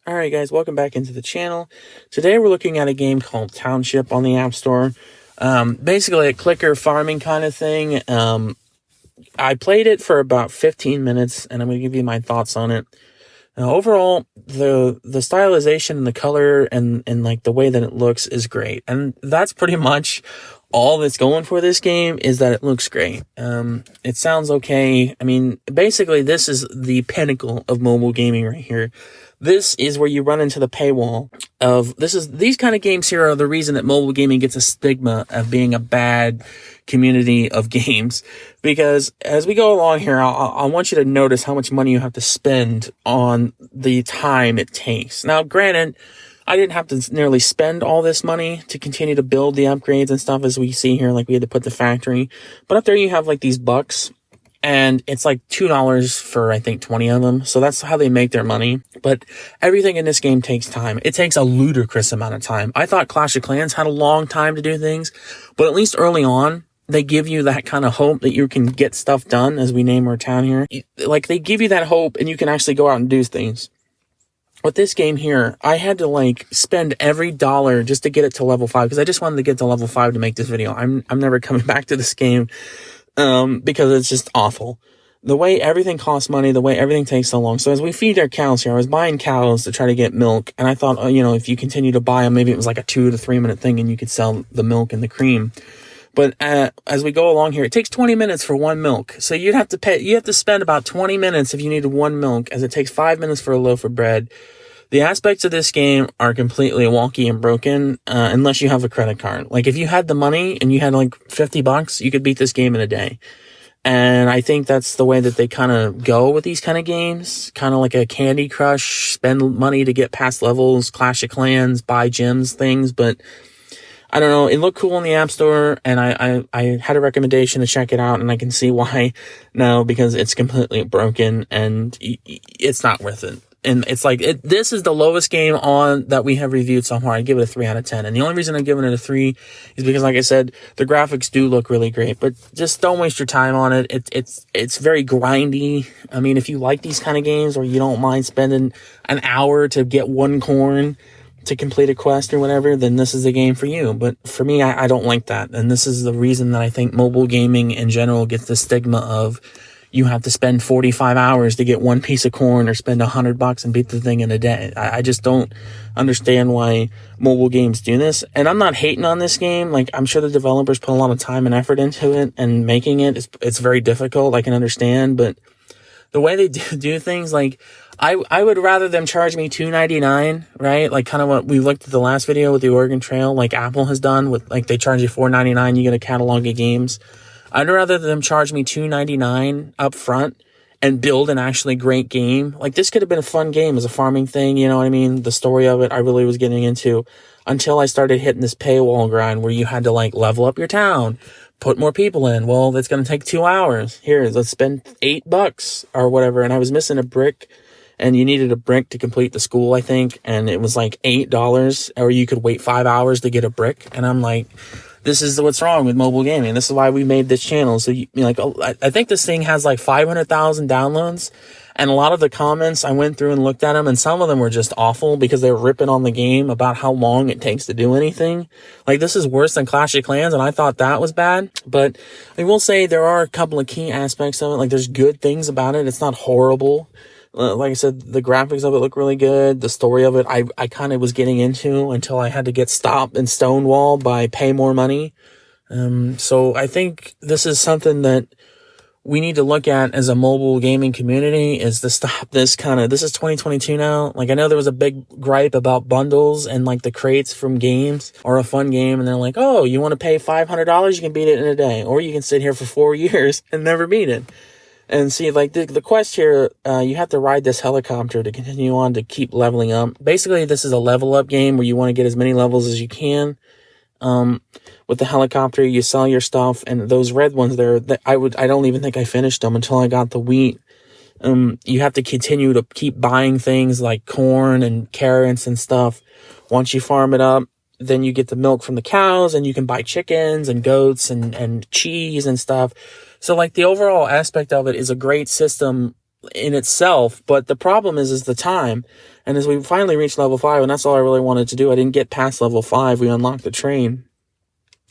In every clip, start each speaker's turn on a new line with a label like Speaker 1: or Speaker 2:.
Speaker 1: Alright guys, welcome back into the channel. Today we're looking at a game called Township on the App Store. Basically a clicker farming kind of thing. I played it for about 15 minutes and I'm going to give you my thoughts on it. Overall, the stylization and the color and like the way that it looks is great. And that's pretty much all that's going for this game, is that it looks great. It sounds okay. I mean, basically this is the pinnacle of mobile gaming right here. This is where you run into the paywall of these kind of games here are the reason that mobile gaming gets a stigma of being a bad community of games. Because as we go along here, I want you to notice how much money you have to spend on the time it takes. Now, granted, I didn't have to nearly spend all this money to continue to build the upgrades and stuff as we see here. Like we had to put the factory, but up there you have like these bucks. And it's like $2 for, I think, 20 of them. So that's how they make their money. But everything in this game takes time. It takes a ludicrous amount of time. I thought Clash of Clans had a long time to do things. But at least early on, they give you that kind of hope that you can get stuff done, as we name our town here. Like, they give you that hope and you can actually go out and do things. With this game here, I had to like spend every dollar just to get it to level 5. Because I just wanted to get to level 5 to make this video. I'm never coming back to this game. Because it's just awful. The way everything costs money, the way everything takes so long. So as we feed our cows here, I was buying cows to try to get milk. And I thought, if you continue to buy them, maybe it was like a 2 to 3 minute thing and you could sell the milk and the cream. But as we go along here, it takes 20 minutes for one milk. So you have to spend about 20 minutes if you needed one milk, as it takes 5 minutes for a loaf of bread. The aspects of this game are completely wonky and broken, unless you have a credit card. Like, if you had the money and you had like $50, you could beat this game in a day. And I think that's the way that they kind of go with these kind of games. Kind of like a Candy Crush, spend money to get past levels, Clash of Clans, buy gems, things. But I don't know, it looked cool in the App Store, and I had a recommendation to check it out, and I can see why now, because it's completely broken and it's not worth it. And it's like, this is the lowest game on that we have reviewed so far. I give it a 3 out of 10. And the only reason I'm giving it a 3 is because, like I said, the graphics do look really great. But just don't waste your time on it. It's very grindy. I mean, if you like these kind of games, or you don't mind spending an hour to get one corn to complete a quest or whatever, then this is the game for you. But for me, I don't like that. And this is the reason that I think mobile gaming in general gets the stigma of, you have to spend 45 hours to get one piece of corn, or spend $100 and beat the thing in a day. I just don't understand why mobile games do this. And I'm not hating on this game. Like, I'm sure the developers put a lot of time and effort into it, and making it, it's very difficult. I can understand, but the way they do things, like, I would rather them charge me $2.99, right? Like, kind of what we looked at the last video with the Oregon Trail, like Apple has done with, like, they charge you $4.99, you get a catalog of games. I'd rather them charge me $2.99 up front and build an actually great game. Like, this could have been a fun game as a farming thing, you know what I mean? The story of it, I really was getting into, until I started hitting this paywall grind where you had to, like, level up your town, put more people in. Well, that's going to take 2 hours. Here, let's spend $8 or whatever. And I was missing a brick, and you needed a brick to complete the school, I think. And it was like $8, or you could wait 5 hours to get a brick. And I'm like, this is what's wrong with mobile gaming. This is why we made this channel. So I think this thing has like 500,000 downloads, and a lot of the comments, I went through and looked at them, and some of them were just awful because they were ripping on the game about how long it takes to do anything. Like, this is worse than Clash of Clans, and I thought that was bad. But I will say there are a couple of key aspects of it. Like, there's good things about it. It's not horrible. Like I said, the graphics of it look really good. The story of it, I kind of was getting into, until I had to get stopped and stonewalled by pay more money. So I think this is something that we need to look at as a mobile gaming community, is to stop this this is 2022 now. Like, I know there was a big gripe about bundles and like the crates from games, or a fun game, and they're like, oh, you want to pay $500, you can beat it in a day, or you can sit here for 4 years and never beat it. And see, like, the quest here, you have to ride this helicopter to continue on to keep leveling up. Basically, this is a level up game where you want to get as many levels as you can. With the helicopter, you sell your stuff, and those red ones there, I don't even think I finished them until I got the wheat. You have to continue to keep buying things like corn and carrots and stuff. Once you farm it up, then you get the milk from the cows, and you can buy chickens and goats and cheese and stuff. So, like, the overall aspect of it is a great system in itself, but the problem is the time. And as we finally reached level 5, and that's all I really wanted to do, I didn't get past level 5. We unlocked the train.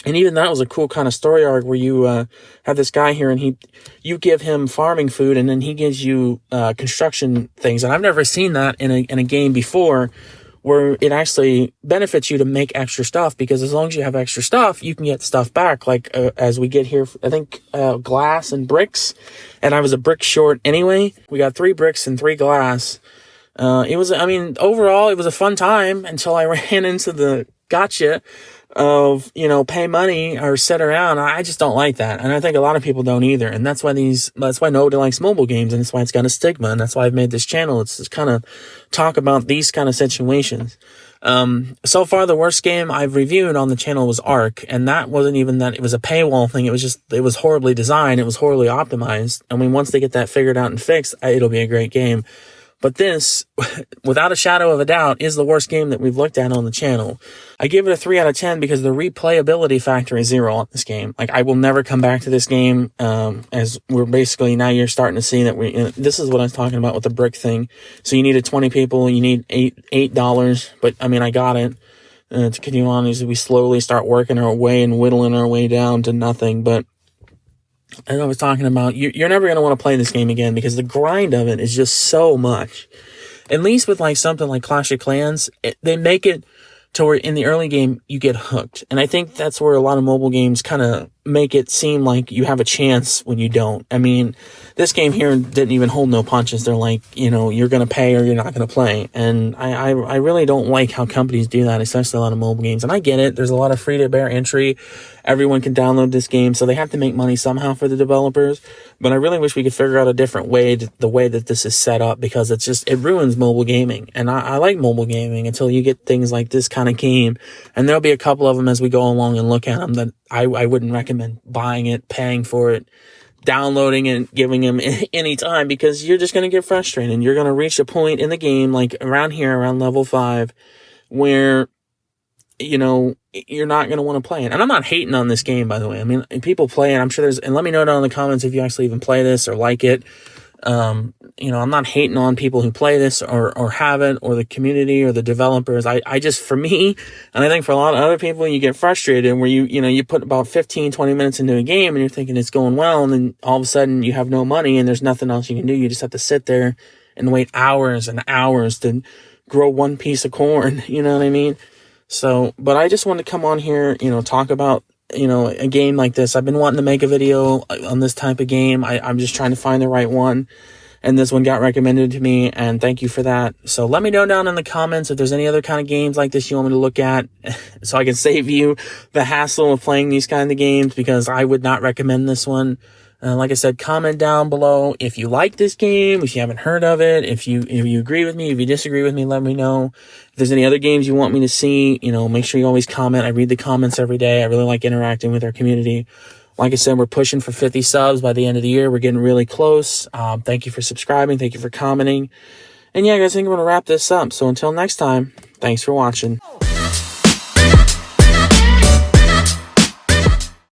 Speaker 1: And even that was a cool kind of story arc where you have this guy here, and you give him farming food, and then he gives you construction things. And I've never seen that in a game before, where it actually benefits you to make extra stuff, because as long as you have extra stuff, you can get stuff back. Like as we get here, I think glass and bricks, and I was a brick short anyway. We got 3 bricks and 3 glass. Overall, it was a fun time until I ran into the gotcha of, pay money or sit around. I just don't like that. And I think a lot of people don't either. And that's why nobody likes mobile games, and that's why it's got a stigma. And that's why I've made this channel. It's just kind of talk about these kind of situations. So far, the worst game I've reviewed on the channel was Ark. And that wasn't even that it was a paywall thing. It was horribly designed. It was horribly optimized. I mean, once they get that figured out and fixed, it'll be a great game. But this, without a shadow of a doubt, is the worst game that we've looked at on the channel. I give it a 3 out of 10 because the replayability factor is 0 on this game. Like, I will never come back to this game, as we're basically, now you're starting to see that this is what I was talking about with the brick thing. So you needed 20 people, you need $8, but I mean, I got it. To continue on, as we slowly start working our way and whittling our way down to nothing, but as I was talking about, you're never going to want to play this game again because the grind of it is just so much. At least with like something like Clash of Clans, they make it to where in the early game you get hooked. And I think that's where a lot of mobile games kind of make it seem like you have a chance when you don't. I mean, this game here didn't even hold no punches. They're like, you're going to pay or you're not going to play. And I really don't like how companies do that, especially a lot of mobile games. And I get it. There's a lot of free-to-bear entry. Everyone can download this game, so they have to make money somehow for the developers. But I really wish we could figure out a different way, the way that this is set up, because it ruins mobile gaming. And I like mobile gaming until you get things like this kind of game. And there'll be a couple of them as we go along and look at them that I wouldn't recommend buying it, paying for it, downloading it, giving them any time, because you're just going to get frustrated. And you're going to reach a point in the game, like around level 5, where, you're not going to want to play it. And I'm not hating on this game, by the way. I mean, people play it. I'm sure and let me know down in the comments if you actually even play this or like it. I'm not hating on people who play this or have it, or the community or the developers. I just, for me, and I think for a lot of other people, you get frustrated where you put about 15, 20 minutes into a game and you're thinking it's going well. And then all of a sudden you have no money and there's nothing else you can do. You just have to sit there and wait hours and hours to grow one piece of corn. You know what I mean? So, but I just wanted to come on here, talk about, a game like this. I've been wanting to make a video on this type of game. I'm just trying to find the right one. And this one got recommended to me, and thank you for that. So let me know down in the comments if there's any other kind of games like this you want me to look at, so I can save you the hassle of playing these kind of games, because I would not recommend this one. Like I said, comment down below if you like this game, if you haven't heard of it, if you agree with me, if you disagree with me, let me know. If there's any other games you want me to see, make sure you always comment. I read the comments every day. I really like interacting with our community. Like I said, we're pushing for 50 subs by the end of the year. We're getting really close. Thank you for subscribing. Thank you for commenting. And yeah, guys, I think I'm going to wrap this up. So until next time, thanks for watching.